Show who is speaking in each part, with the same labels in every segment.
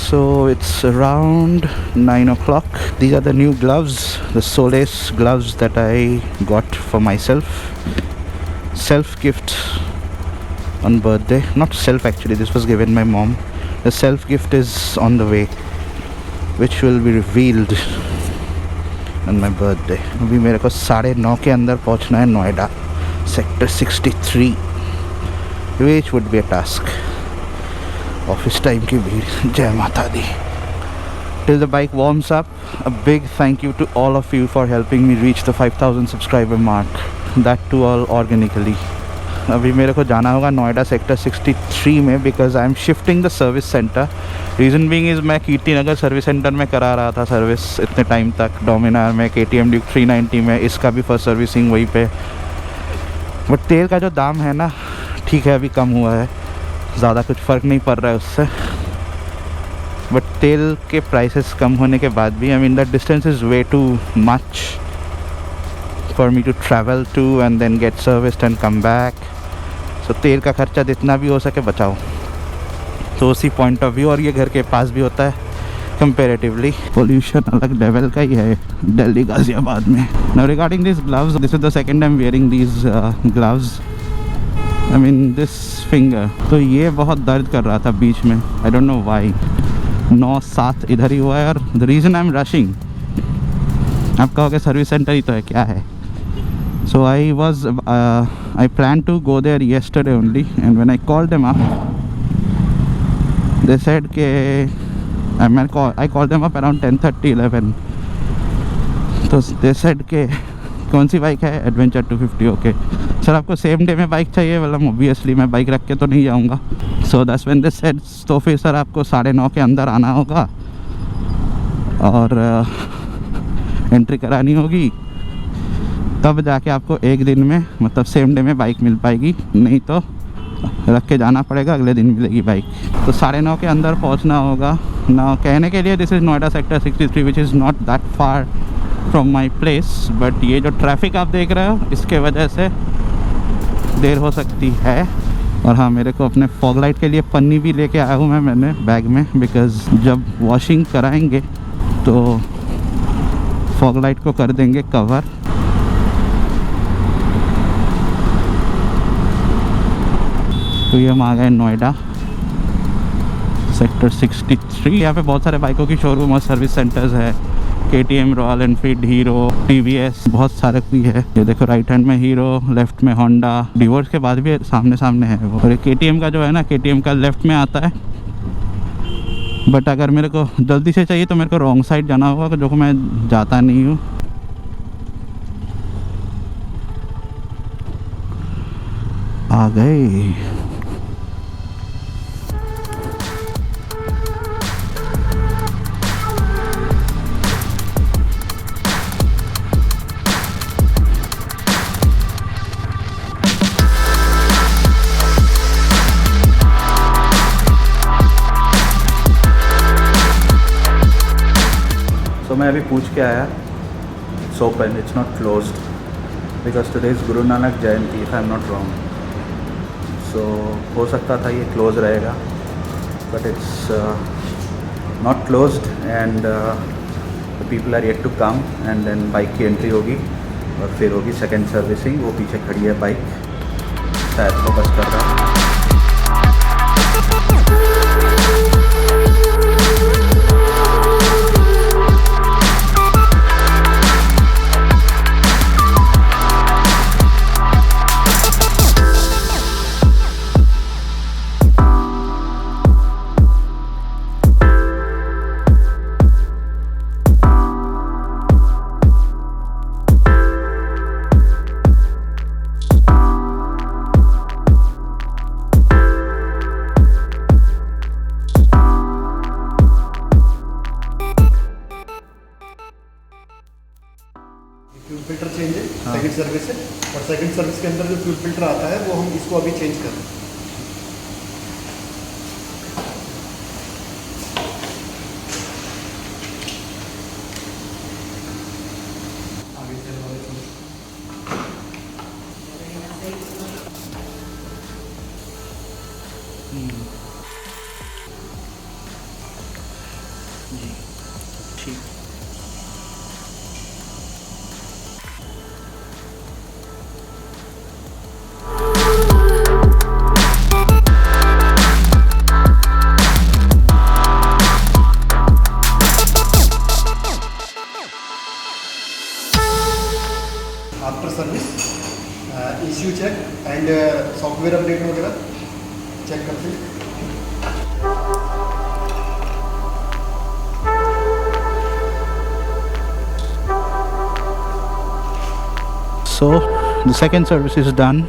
Speaker 1: So it's around 9 o'clock. These are the new gloves, the Solace gloves that I got for myself. Self gift on birthday. Not self actually, this was given my mom. The self gift is on the way, which will be revealed on my birthday. अभी मेरे को 9:30 के अंदर पहुंचना है Noida sector 63, which would be a task. Office time की भीड़, जय माता दी. Till the bike warms up, a big thank you to all of you for helping me reach the 5000 subscriber mark. That too all organically. अभी मेरे को जाना होगा Noida sector 63 में, because I am shifting the service centre. Reason being is मैं Kirti Nagar service centre में करा रहा था सर्विस इतने टाइम तक, डोमिनार में, KTM ड्यूक 390 में, इसका भी फर्स्ट सर्विसिंग वहीं पे. बट तेल का जो दाम है ना, ठीक है अभी कम हुआ है, ज़्यादा कुछ फ़र्क नहीं पड़ रहा है उससे. बट तेल के प्राइसेस कम होने के बाद भी, I mean that distance is way too much for me to travel to and then get serviced and come back. So तेल का खर्चा जितना भी हो सके बचाओ. तो उसी पॉइंट ऑफ व्यू, और ये घर के पास भी होता है कंपेरेटिवली. पोल्यूशन अलग लेवल का ही है दिल्ली गाज़ियाबाद में. Now regarding this gloves, this is the second time wearing these gloves. I mean this finger, तो ये बहुत दर्द कर रहा था बीच में, आई डोंट नो वाई. 9-7 इधर ही हुआ है, और the reason I am rushing, आप कहोगे सर्विस सेंटर ही तो है, क्या है. सो I planned to go there yesterday only, and when I called them up, they said I called them up around 10:30-11. तो they said के कौन सी बाइक है, एडवेंचर 250. ओके सर, आपको सेम डे में बाइक चाहिए? मतलब ऑब्वियसली मैं बाइक रख के तो नहीं जाऊँगा. So that's when they said, तो फिर सर आपको 9:30 के अंदर आना होगा और एंट्री करानी होगी, तब जाके आपको एक दिन में, मतलब सेम डे में बाइक मिल पाएगी, नहीं तो रख के जाना पड़ेगा, अगले दिन मिलेगी बाइक. तो 9:30 के अंदर पहुंचना होगा ना. कहने के लिए this is Noida sector 63, which is not that far from my place, but ये जो ट्रैफिक आप देख रहे हो, इसके वजह से देर हो सकती है. और हाँ, मेरे को अपने फॉग लाइट के लिए पन्नी भी लेके आया हूँ मैंने बैग में, बिकॉज़ जब वॉशिंग कराएंगे तो फॉग लाइट को कर देंगे कवर. तो ये हम आ गए नोएडा सेक्टर 63. यहाँ पे बहुत सारे बाइकों की शोरूम और सर्विस सेंटर्स है. KTM, royal Enfield, hero, TVS, बहुत सारे भी है. ये देखो राइट हैंड में हीरो, लेफ्ट में होंडा. डिवोर्स के बाद भी सामने सामने है वो. और ये KTM का जो है ना, KTM का लेफ्ट में आता है. बट अगर मेरे को जल्दी से चाहिए तो मेरे को रॉन्ग साइड जाना होगा, जो कि मैं जाता नहीं हूँ. आ गए. तो मैं अभी पूछ के आया, it's open, it's not closed, because today is Guru Nanak Jayanti, if I am not wrong. So हो सकता था ये क्लोज रहेगा, but it's not closed, and the people are yet to come, and then bike की एंट्री होगी और फिर होगी सेकेंड सर्विसिंग. वो पीछे खड़ी है बाइक, शायद फोकस कर रहा है.
Speaker 2: फ्यूल फिल्टर चेंज है सेकंड सर्विस है, और सेकंड सर्विस के अंदर जो फ्यूल फिल्टर आता है वो हम इसको अभी चेंज कर रहे हैं.
Speaker 1: So the second service is done.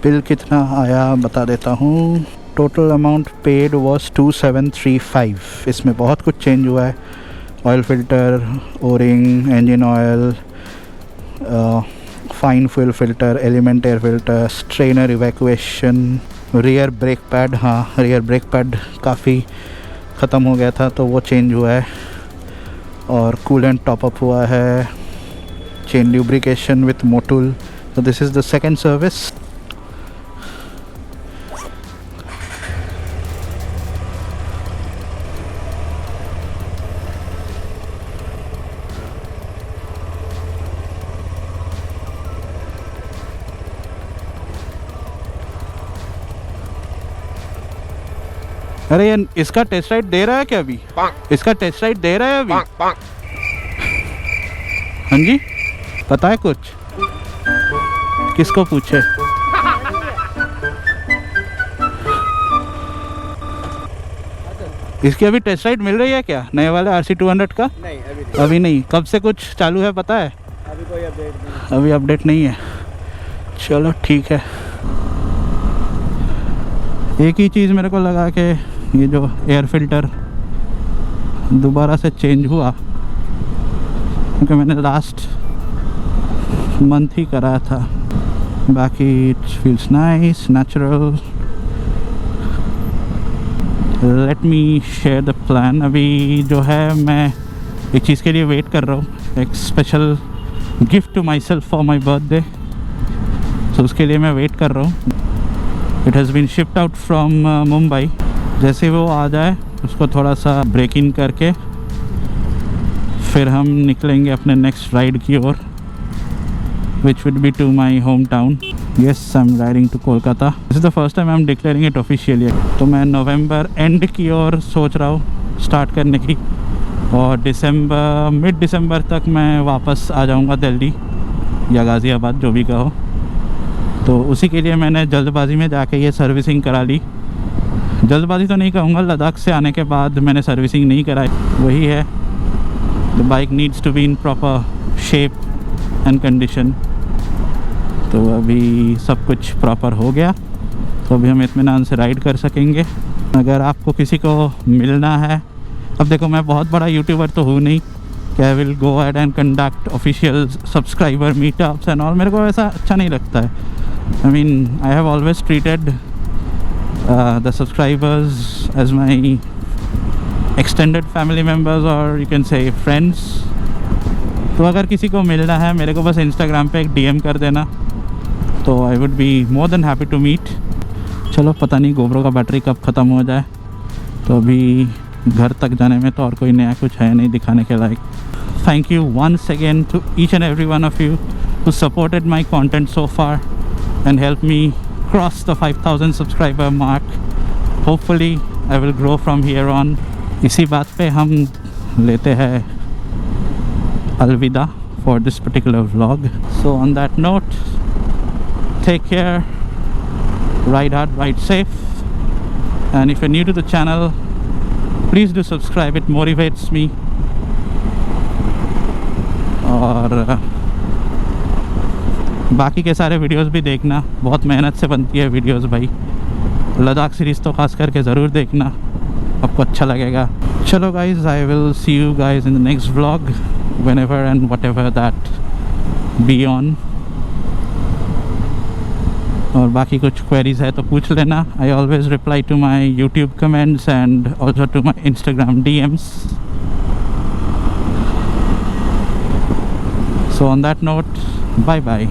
Speaker 1: Bill कितना आया बता देता हूँ। Total amount paid was 2735। इसमें बहुत कुछ चेंज हुआ है। Oil filter, O-ring, engine oil, fine fuel filter, element air filter, strainer evacuation, rear brake pad. हाँ, रियर ब्रेक पैड काफ़ी ख़त्म हो गया था तो वो चेंज हुआ है, और कूलेंट टॉपअप हुआ है, chain lubrication with Motul. So this is the second service. अरे ये इसका टेस्ट राइड दे रहा है क्या अभी? इसका टेस्ट राइड दे रहा है अभी? हाँ जी, पता है कुछ? किसको पूछे? इसकी अभी टेस्ट राइड मिल रही है क्या नए वाले RC200 का?
Speaker 2: नहीं,
Speaker 1: अभी नहीं। कब से कुछ चालू है पता है?
Speaker 2: अभी कोई अपडेट नहीं।
Speaker 1: अभी अपडेट नहीं है। चलो ठीक है। एक ही चीज़ मेरे को लगा कि ये जो एयर फिल्टर दोबारा से चेंज हुआ, क्योंकि मैंने लास्ट मंथ ही कराया था। बाकी it feels nice, natural. Let me share the plan. अभी जो है मैं एक चीज़ के लिए वेट कर रहा हूँ, एक special gift to myself for my birthday. तो उसके लिए मैं वेट कर रहा हूँ। It has been shift out from Mumbai. जैसे वो आ जाए उसको थोड़ा सा ब्रेक इन करके फिर हम निकलेंगे अपने नेक्स्ट राइड की ओर, which would be to my hometown. Yes, I'm riding to Kolkata. This is the first time I'm declaring it officially. तो मैं नवंबर एंड की ओर सोच रहा हूँ स्टार्ट करने की, और मिड दिसंबर तक मैं वापस आ जाऊँगा दिल्ली या गाज़ियाबाद, जो भी कहो। तो उसी के लिए मैंने जल्दबाजी में जाके ये सर्विसिंग करा ली। जल्दबाजी तो नहीं कहूँगा, लद्दाख से आने के बाद मैंने सर्विसिंग नहीं कराई। वही है, the bike needs to be in proper shape and condition. तो अभी सब कुछ प्रॉपर हो गया, तो अभी हम इत्मीनान से राइड कर सकेंगे। अगर आपको किसी को मिलना है, अब देखो मैं बहुत बड़ा यूट्यूबर तो हूँ नहीं कि I will go ahead and conduct official subscriber meetups and all. मेरे को ऐसा अच्छा नहीं लगता है। I mean I have always treated the subscribers as my extended family members, और यू कैन से फ्रेंड्स। तो अगर किसी को मिलना है मेरे को बस इंस्टाग्राम पे एक DM कर देना, तो I would be more than happy to meet. चलो, पता नहीं गोप्रो का बैटरी कब ख़त्म हो जाए, तो अभी घर तक जाने में तो और कोई नया कुछ है नहीं दिखाने के लायक। Thank you once again to each and every one of you who supported my content so far and help me cross the 5000 subscriber mark. Hopefully I will grow from here on. इसी बात पे हम लेते हैं अलविदा for this particular vlog. So on that note, take care, ride hard, ride safe, and if you're new to the channel, please do subscribe. It motivates me. और बाकी के सारे वीडियोस भी देखना, बहुत मेहनत से बनती है वीडियोस भाई। लद्दाख सीरीज़ तो खास करके ज़रूर देखना, आपको अच्छा लगेगा। चलो guys, I will see you guys in the next vlog, whenever and whatever that be on. और बाकी कुछ queries है तो पूछ लेना। I always reply to my YouTube comments and also to my Instagram DMs. So on that note, bye bye.